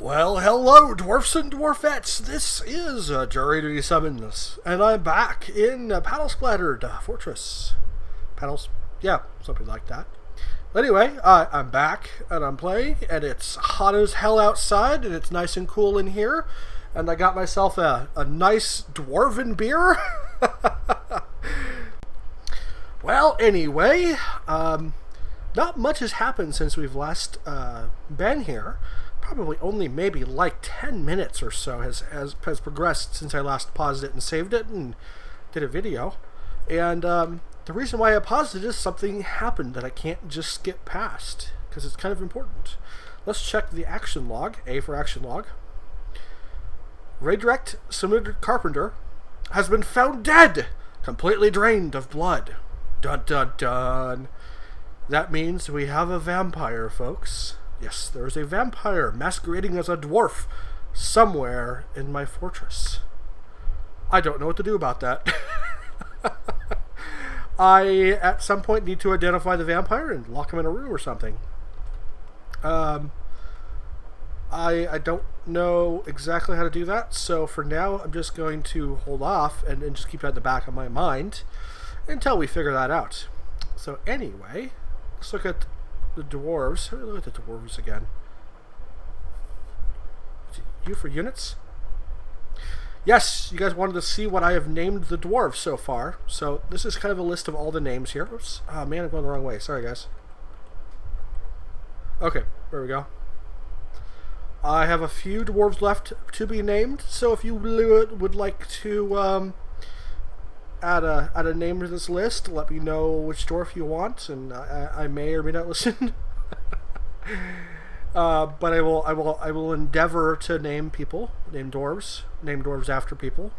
Well, hello, dwarfs and dwarfettes. This is JuryDutySummons, and I'm back in Paddlesplattered Fortress. Paddles, yeah, something like that. Anyway, I'm back, and I'm playing, and it's hot as hell outside, and it's nice and cool in here, and I got myself a nice dwarven beer. Well, anyway, not much has happened since we've last been here. Probably only maybe like 10 minutes or so has progressed since I last paused it and saved it and did a video. And the reason why I paused it is something happened that I can't just skip past because it's kind of important. Let's check the action log. A for action log. Redirect submitted carpenter has been found dead, completely drained of blood. Dun dun dun. That means we have a vampire, folks. Yes, there is a vampire masquerading as a dwarf somewhere in my fortress. I don't know what to do about that. I, at some point, need to identify the vampire and lock him in a room or something. I don't know exactly how to do that, so for now, I'm just going to hold off and just keep that in the back of my mind until we figure that out. So anyway, let's look at the dwarves. Let me look at the dwarves again. U for units? Yes, you guys wanted to see what I have named the dwarves so far. So this is kind of a list of all the names here. Oops. Oh man, I'm going the wrong way. Sorry guys. Okay, there we go. I have a few dwarves left to be named, so if you would like to add a name to this list, let me know which dwarf you want, and I may or may not listen. But I will endeavor to name people, name dwarves after people,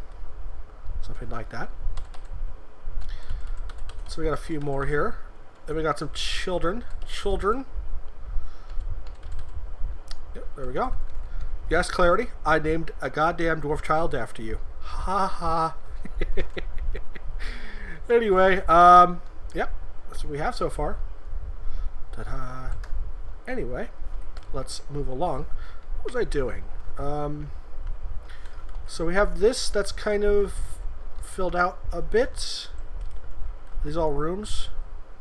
something like that. So we got a few more here. Then we got some children. Yep, there we go. Yes, clarity. I named a goddamn dwarf child after you. Ha ha. Anyway, yep, that's what we have so far. Ta-da. Anyway, let's move along. What was I doing? So we have this that's kind of filled out a bit. Are these all rooms?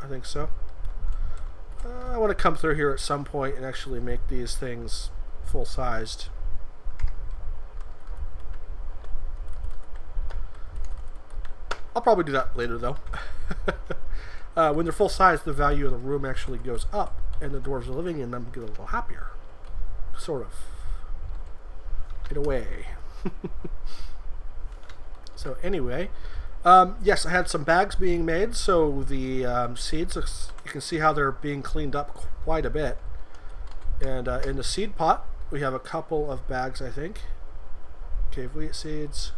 I think so. I want to come through here at some point and actually make these things full-sized. I'll probably do that later, though. When they're full size, the value of the room actually goes up, and the dwarves are living in them get a little happier. Sort of. In a way. So anyway, yes, I had some bags being made, so the seeds, you can see how they're being cleaned up quite a bit. And in the seed pot, we have a couple of bags, I think. Cave wheat seeds.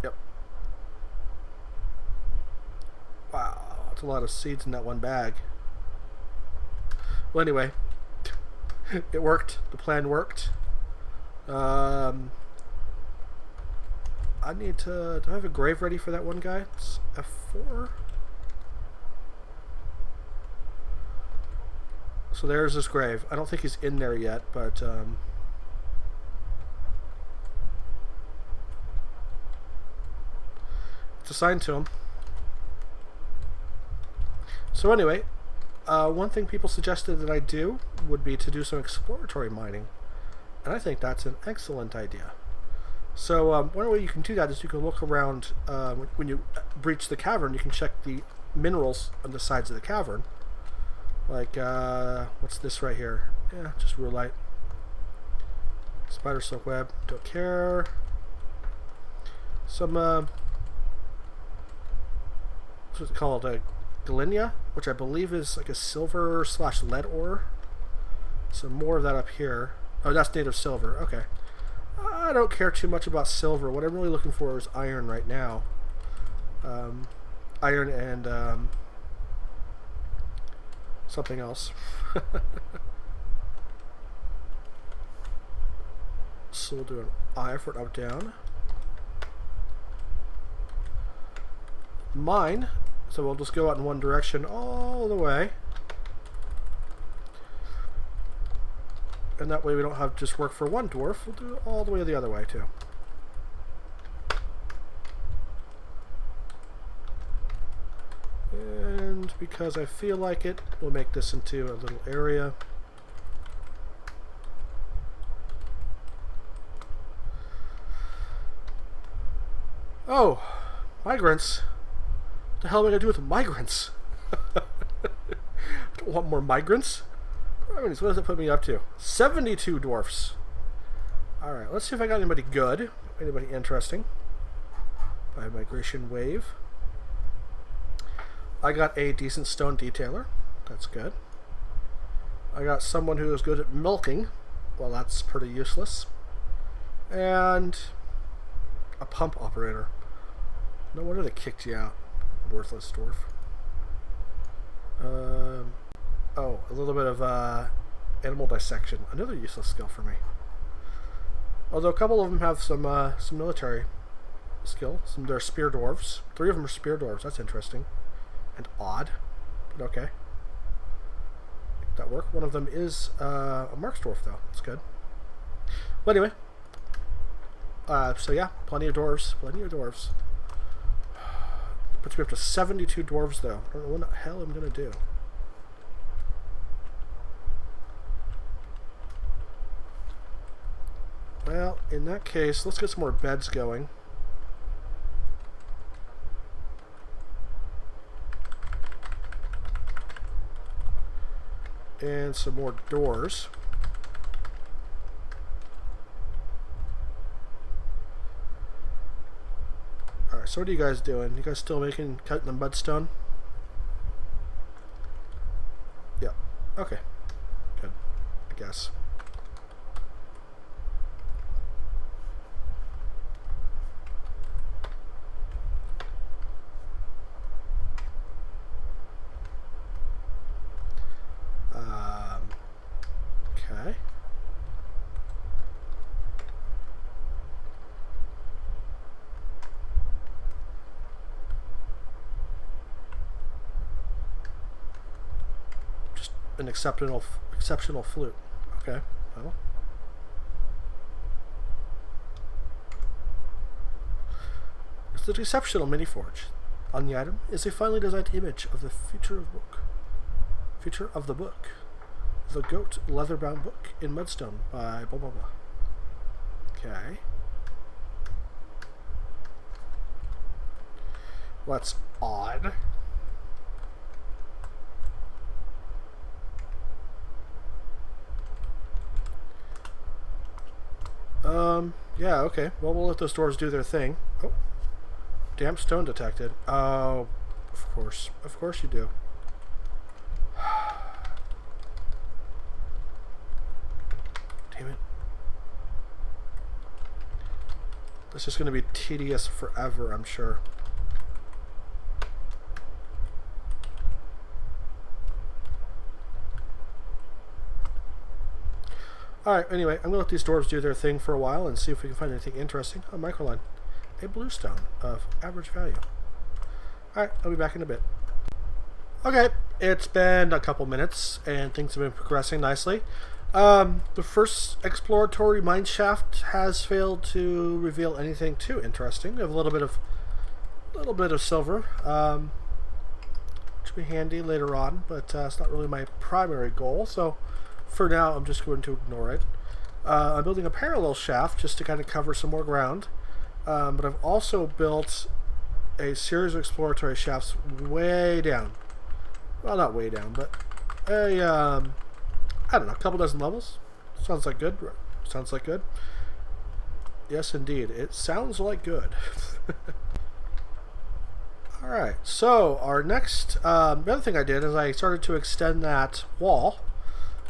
Yep. Wow, that's a lot of seeds in that one bag. Well, anyway, it worked. The plan worked. I need to... Do I have a grave ready for that one guy? It's F4. So there's this grave. I don't think he's in there yet, but... it's assigned to him. So anyway, one thing people suggested that I do would be to do some exploratory mining. And I think that's an excellent idea. So one way you can do that is you can look around when you breach the cavern, you can check the minerals on the sides of the cavern. Like, what's this right here? Yeah, just rhyolite. Spider silk web, don't care. Some, what's it called? Galenia, which I believe is like a silver / lead ore. So more of that up here. Oh, that's native silver. Okay. I don't care too much about silver. What I'm really looking for is iron right now. Iron and something else. So we'll do an I for an up down. Mine. So we'll just go out in one direction all the way. And that way we don't have to just work for one dwarf. We'll do it all the way the other way, too. And because I feel like it, we'll make this into a little area. Oh, migrants. What the hell am I going to do with migrants? I don't want more migrants. What does it put me up to? 72 dwarfs. Alright, let's see if I got anybody good. Anybody interesting. By migration wave. I got a decent stone detailer. That's good. I got someone who is good at milking. Well, that's pretty useless. And a pump operator. No wonder they kicked you out. Worthless dwarf. Oh, a little bit of animal dissection. Another useless skill for me. Although a couple of them have some military skill. They're spear dwarves. 3 of them are spear dwarves. That's interesting. And odd. But okay. Make that work. One of them is a marks dwarf, though. That's good. Well, anyway. So yeah, plenty of dwarves. Plenty of dwarves. Puts me up to 72 dwarves, though. I don't know what the hell I'm going to do. Well, in that case, let's get some more beds going. And some more doors. Alright, so what are you guys doing? You guys still cutting the mudstone? Yeah. Okay. Good. I guess. Okay. Just an exceptional flute. Okay. Well. It's the exceptional mini forge. On the item is a finely designed image of the future of the book. The Goat Leather-Bound Book in Mudstone by blah blah blah. Okay. Well, that's odd. Yeah, okay. Well, we'll let those doors do their thing. Oh. Damp stone detected. Oh, of course. Of course you do. Damn it. This is going to be tedious forever, I'm sure. Alright, anyway, I'm going to let these dwarves do their thing for a while and see if we can find anything interesting. Oh, microline. A bluestone of average value. Alright, I'll be back in a bit. Okay, it's been a couple minutes and things have been progressing nicely. The first exploratory mine shaft has failed to reveal anything too interesting. We have a little bit of silver, which will be handy later on, but it's not really my primary goal. So for now, I'm just going to ignore it. I'm building a parallel shaft just to kind of cover some more ground. But I've also built a series of exploratory shafts way down. Well, not way down, but I don't know, a couple dozen levels. Sounds like good. Sounds like good. Yes, indeed. It sounds like good. Alright, so our next, the other thing I did is I started to extend that wall.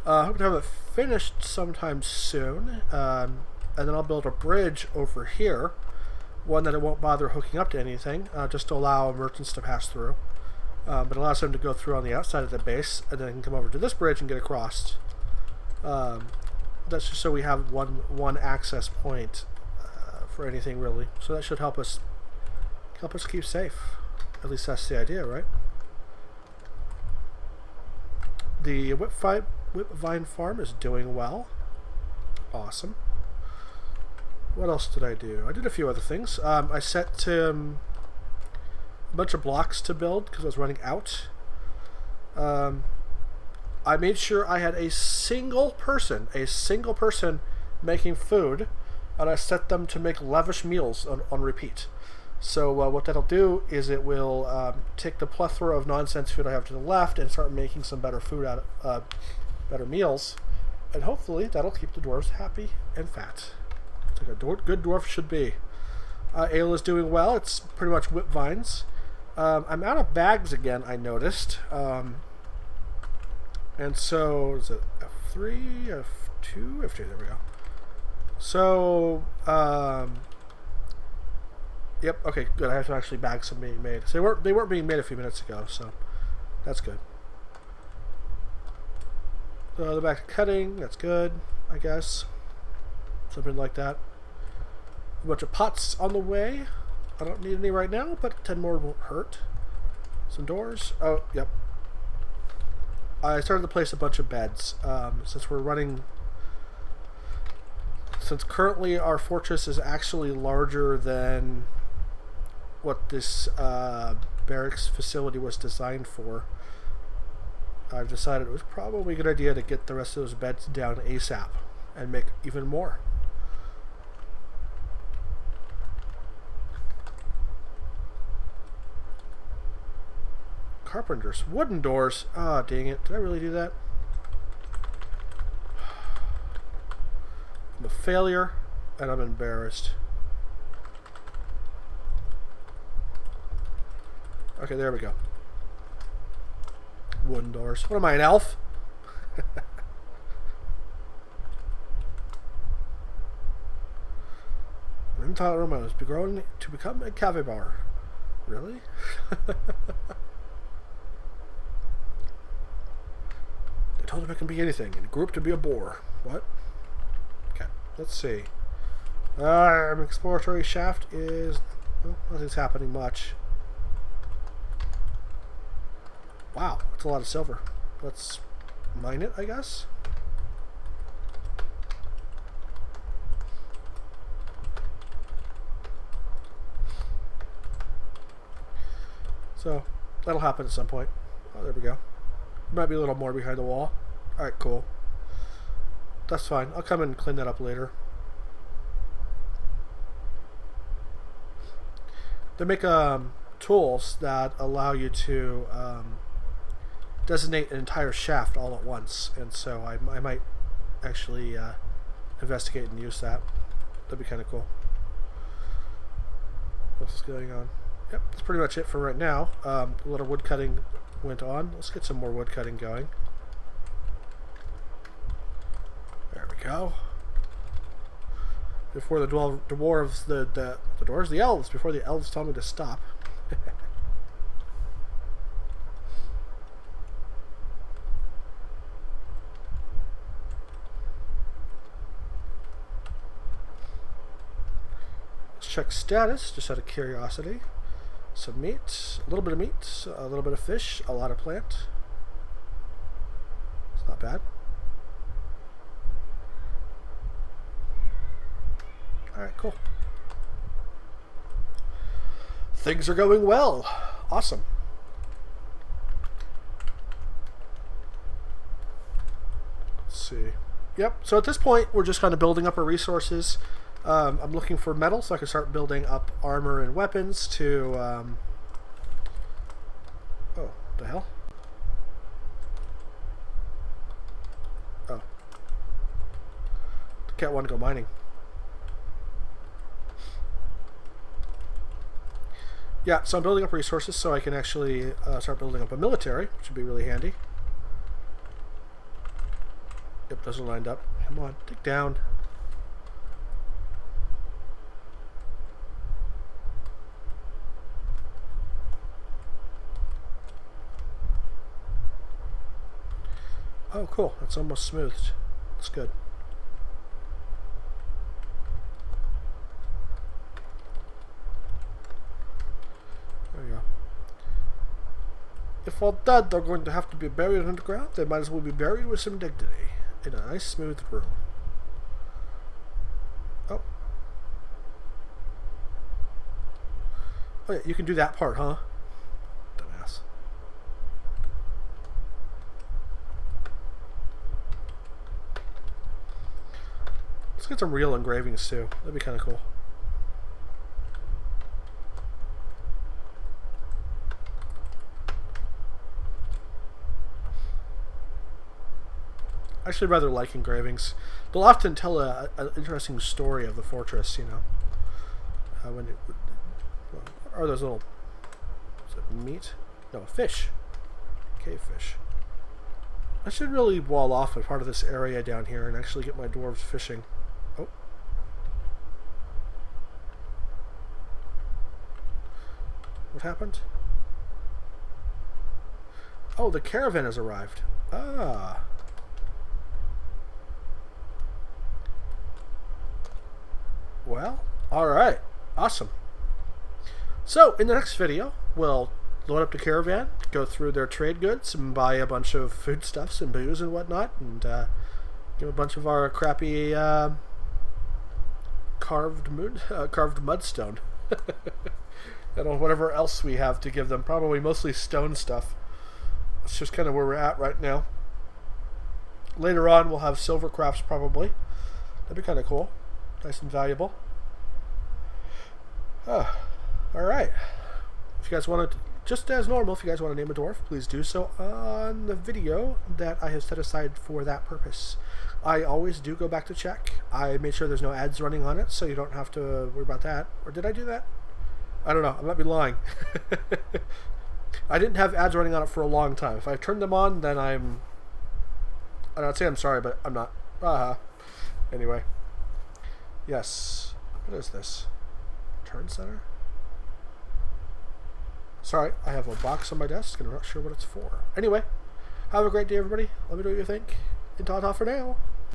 I hope to have it finished sometime soon. And then I'll build a bridge over here. One that it won't bother hooking up to anything, just to allow merchants to pass through. But allows them to go through on the outside of the base, and then come over to this bridge and get across. That's just so we have one access point for anything really. So that should help us keep safe. At least that's the idea, right? The Whipvine farm is doing well. Awesome. What else did I do? I did a few other things. I set a bunch of blocks to build because I was running out. I made sure I had a single person making food, and I set them to make lavish meals on repeat. So what that'll do is it will take the plethora of nonsense food I have to the left and start making some better food out of better meals, and hopefully that'll keep the dwarves happy and fat. It's like a good dwarf should be. Ale is doing well. It's pretty much whip vines. I'm out of bags again, I noticed. And so, is it F3, F2? F2, there we go. So, yep, okay, good. I have to actually bag some being made. So they weren't being made a few minutes ago, so that's good. So they're back to cutting. That's good, I guess. Something like that. A bunch of pots on the way. I don't need any right now, but 10 more won't hurt. Some doors. Oh, yep. I started to place a bunch of beds. Since we're running... Since currently our fortress is actually larger than what this barracks facility was designed for, I've decided it was probably a good idea to get the rest of those beds down ASAP and make even more. Carpenters. Wooden doors. Ah, dang it. Did I really do that? I'm a failure, and I'm embarrassed. Okay, there we go. Wooden doors. What am I, an elf? Entire Roman is grown to become a capybara. Really? They told him it can be anything, and grew up to be a boar. What? Okay, let's see. Exploratory shaft is... Well, nothing's happening much. Wow, that's a lot of silver. Let's mine it, I guess. So, that'll happen at some point. Oh, there we go. Might be a little more behind the wall. Alright, cool. That's fine. I'll come and clean that up later. They make tools that allow you to designate an entire shaft all at once, and so I might actually investigate and use that. That'd be kind of cool. What's going on? Yep, that's pretty much it for right now. A little wood cutting went on. Let's get some more wood cutting going. There we go. Before the dwarves, the elves, before the elves tell me to stop. Let's check status, just out of curiosity. Some meat, a little bit of meat, a little bit of fish, a lot of plant. It's not bad. Alright, cool. Things are going well. Awesome. Let's see. Yep, so at this point, we're just kind of building up our resources. I'm looking for metal so I can start building up armor and weapons to... Oh, the hell? Oh. The cat wanted to go mining. Yeah, so I'm building up resources so I can actually start building up a military, which would be really handy. Yep, those are lined up. Come on, dig down. Oh, cool. That's almost smoothed. That's good. There we go. If all dead, they're going to have to be buried underground. They might as well be buried with some dignity in a nice, smooth room. Oh, yeah, you can do that part, huh? Dumbass. Let's get some real engravings too. That'd be kind of cool. I actually rather like engravings. They'll often tell an interesting story of the fortress, you know. What are those little... Is it meat? No, fish. Cave fish. I should really wall off a part of this area down here and actually get my dwarves fishing. Oh. What happened? Oh, the caravan has arrived. Ah. Well, alright. Awesome. So, in the next video, we'll load up the caravan, go through their trade goods, and buy a bunch of foodstuffs and booze and whatnot, and give a bunch of our crappy carved mudstone. And whatever else we have to give them. Probably mostly stone stuff. That's just kind of where we're at right now. Later on, we'll have silver crafts probably. That'd be kind of cool. Nice and valuable. Alright. If you guys want to, just as normal, if you guys want to name a dwarf, please do so on the video that I have set aside for that purpose. I always do go back to check. I made sure there's no ads running on it, so you don't have to worry about that. Or did I do that? I don't know. I might be lying. I didn't have ads running on it for a long time. If I turned them on, then I'd say I'm sorry, but I'm not. Anyway. Yes. What is this? Turn center? Sorry, I have a box on my desk and I'm not sure what it's for. Anyway, have a great day, everybody. Let me know what you think. And ta-ta for now.